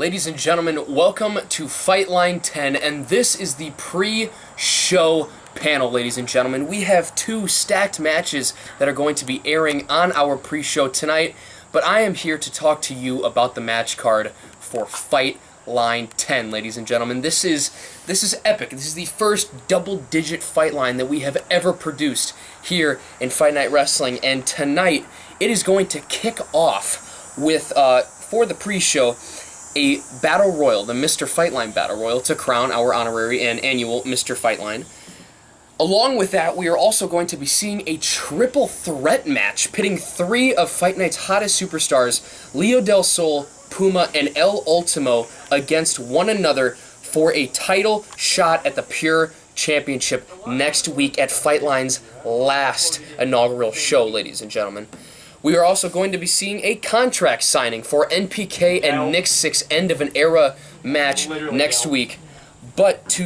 Ladies and gentlemen, welcome to Fightline 10, and this is the pre-show panel, ladies and gentlemen. We have two stacked matches that are going to be airing on our pre-show tonight, but I am here to talk to you about the match card for Fightline 10, ladies and gentlemen. This is epic. This is the first double-digit fight line that we have ever produced here in Fight Night Wrestling, and tonight it is going to kick off with, for the pre-show, a Battle Royal, the Mr. Fightline Battle Royal, to crown our honorary and annual Mr. Fightline. Along with that, we are also going to be seeing a triple threat match pitting three of Fight Night's hottest superstars, Leo Del Sol, Puma, and El Ultimo, against one another for a title shot at the Pure Championship next week at Fightline's last inaugural show, ladies and gentlemen. We are also going to be seeing a contract signing for NPK and Nick Six's end of an era match next week. But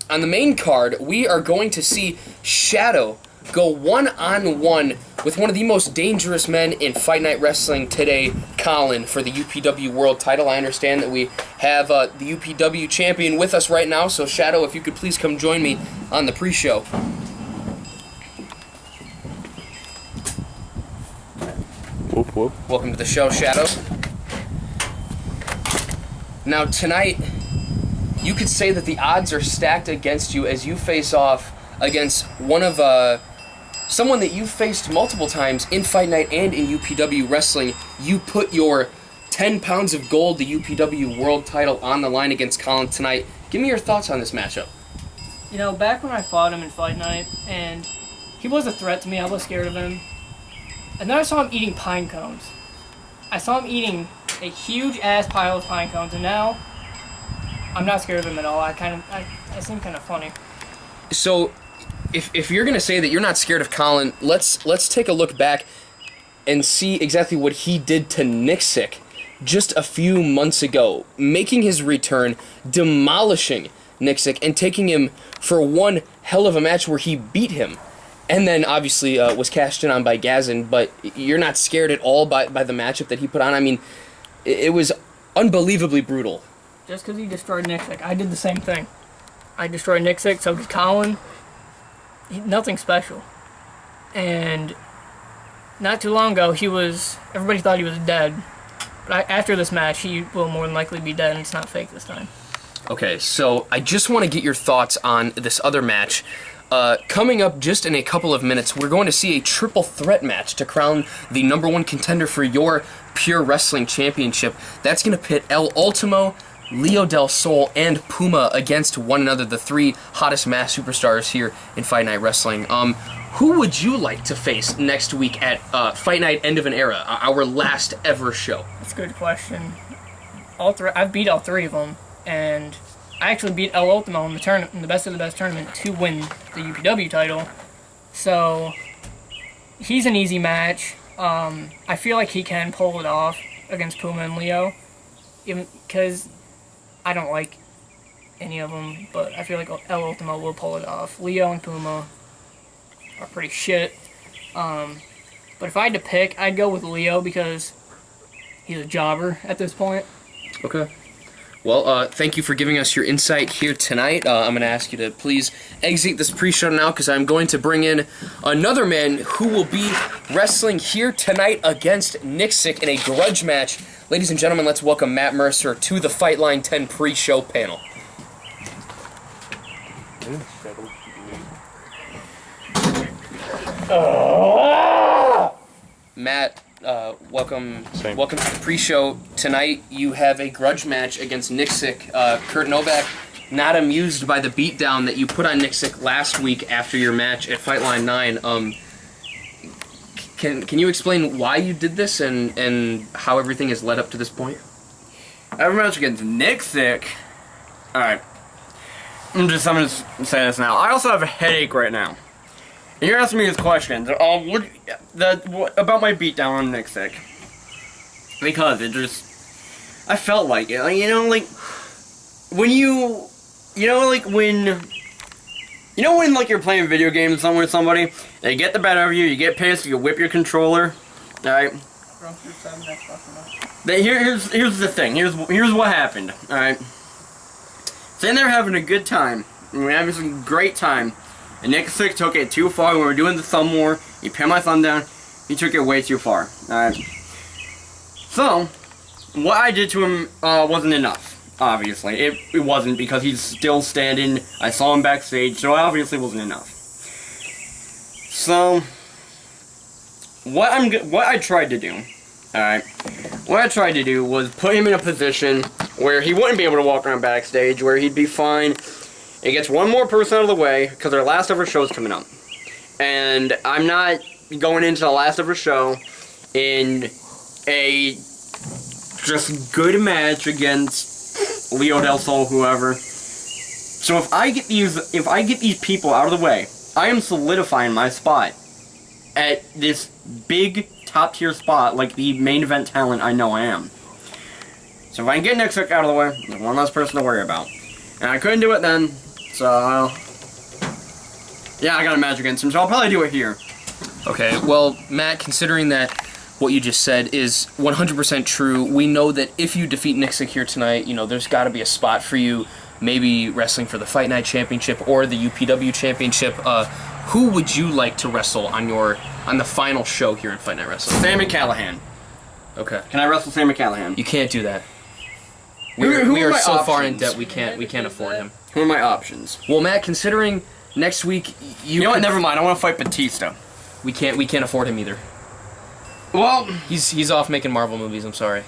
on the main card, we are going to see Shadow go one-on-one with one of the most dangerous men in Fight Night Wrestling today, Colin, for the UPW World title. I understand that we have the UPW champion with us right now, so Shadow, if you could please come join me on the pre-show. Whoop, whoop. Welcome to the show, Shadow. Now, tonight, you could say that the odds are stacked against you as you face off against one of someone that you've faced multiple times in Fight Night and in UPW Wrestling. You put your 10 pounds of gold, the UPW World title, on the line against Colin tonight. Give me your thoughts on this matchup. You know, back when I fought him in Fight Night, and he was a threat to me, I was scared of him. And then I saw him eating pine cones. I saw him eating a huge-ass pile of pine cones, and now I'm not scared of him at all. I seem kind of funny. So, if you're going to say that you're not scared of Colin, let's take a look back and see exactly what he did to Nick Sick just a few months ago, making his return, demolishing Nick Sick, and taking him for one hell of a match where he beat him. And then, obviously, was cashed in on by Gazin, but you're not scared at all by the matchup that he put on? I mean, it was unbelievably brutal. Just because he destroyed Nick Sick, I did the same thing. I destroyed Nick Sick, so did Colin. Nothing special. And not too long ago, everybody thought he was dead. But after this match, he will more than likely be dead, and it's not fake this time. Okay, so I just want to get your thoughts on this other match. Coming up just in a couple of minutes, we're going to see a triple threat match to crown the #1 contender for your Pure Wrestling Championship. That's going to pit El Ultimo, Leo Del Sol, and Puma against one another, the three hottest mass superstars here in Fight Night Wrestling. Who would you like to face next week at Fight Night End of an Era, our last ever show? That's a good question. I've beat all three of them, and I actually beat El Ultimo in the Best of the Best tournament to win the UPW title. So he's an easy match. I feel like he can pull it off against Puma and Leo, even because I don't like any of them, but I feel like El Ultimo will pull it off. Leo and Puma are pretty shit. But if I had to pick, I'd go with Leo because he's a jobber at this point. Okay. Well, thank you for giving us your insight here tonight. I'm going to ask you to please exit this pre-show now because I'm going to bring in another man who will be wrestling here tonight against Nick Sick in a grudge match. Ladies and gentlemen, let's welcome Matt Mercer to the Fightline 10 pre-show panel. Matt, welcome to the pre-show. Tonight you have a grudge match against Nick Sick. Kurt Novak, not amused by the beatdown that you put on Nick Sick last week after your match at Fightline 9. Can you explain why you did this and how everything has led up to this point? Every match against Nick Sick. Alright. I'm just say this now. I also have a headache right now. And you're asking me these questions. About my beatdown on Nick Sick. Because I felt like it. Like, when like you're playing video games somewhere with somebody, they get the better of you, you get pissed, you whip your controller, alright? Here's the thing. Here's what happened. All right. Sitting there having a good time. We were having some great time. And Nick Sick took it too far when we were doing the thumb war. He pinned my thumb down. He took it way too far. Alright. So, what I did to him wasn't enough. Obviously. It wasn't because he's still standing. I saw him backstage, so it obviously wasn't enough. So, what I tried to do, alright, what I tried to do was put him in a position where he wouldn't be able to walk around backstage, where he'd be fine. It gets one more person out of the way, because our last ever show is coming up. And I'm not going into the last ever show in a just good match against Leo Del Sol, whoever. So if I get these people out of the way, I am solidifying my spot at this big top tier spot like the main event talent I know I am. So if I can get Nick Sick out of the way, there's one less person to worry about. And I couldn't do it then, so yeah, I got a match against him, so I'll probably do it here. Okay, well, Matt, considering that what you just said is 100% true, we know that if you defeat Nick Sick here tonight, you know, there's got to be a spot for you, maybe wrestling for the Fight Night Championship or the UPW Championship. Who would you like to wrestle on the final show here in Fight Night Wrestling? Sami Callihan. Okay. Can I wrestle Sami Callihan? You can't do that. Who We are are my so far in options? debt we can't afford him. Who are my options? Well, Matt, considering next week You know what? Never mind. I want to fight Batista. we can't afford him either. Well, He's off making Marvel movies. I'm sorry.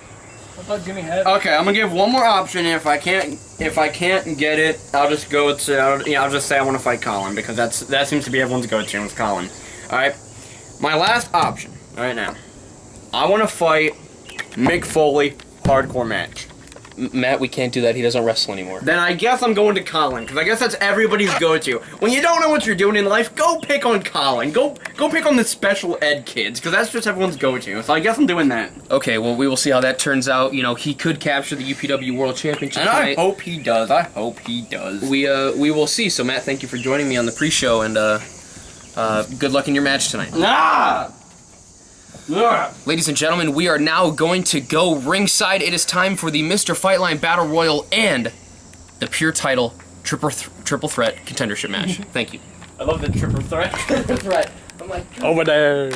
What about Jimmy Head? okay. I'm gonna give one more option. And if I can't get it, I'll just go to. I'll just say I want to fight Colin because that seems to be everyone's go-to with Colin. All right. My last option right now. I want to fight Mick Foley hardcore match. Matt, we can't do that. He doesn't wrestle anymore. Then I guess I'm going to Colin, because I guess that's everybody's go-to. When you don't know what you're doing in life, go pick on Colin. Go pick on the special ed kids, because that's just everyone's go-to. So I guess I'm doing that. Okay, well, we will see how that turns out. You know, he could capture the UPW World Championship And tonight. I hope he does. I hope he does. We will see. So, Matt, thank you for joining me on the pre-show, and good luck in your match tonight. Nah! Ugh. Ladies and gentlemen, we are now going to go ringside. It is time for the Mr. Fightline Battle Royal and the Pure Title Triple Threat Contendership match. Thank you. I love the triple threat. Triple Threat. I'm like... Over there.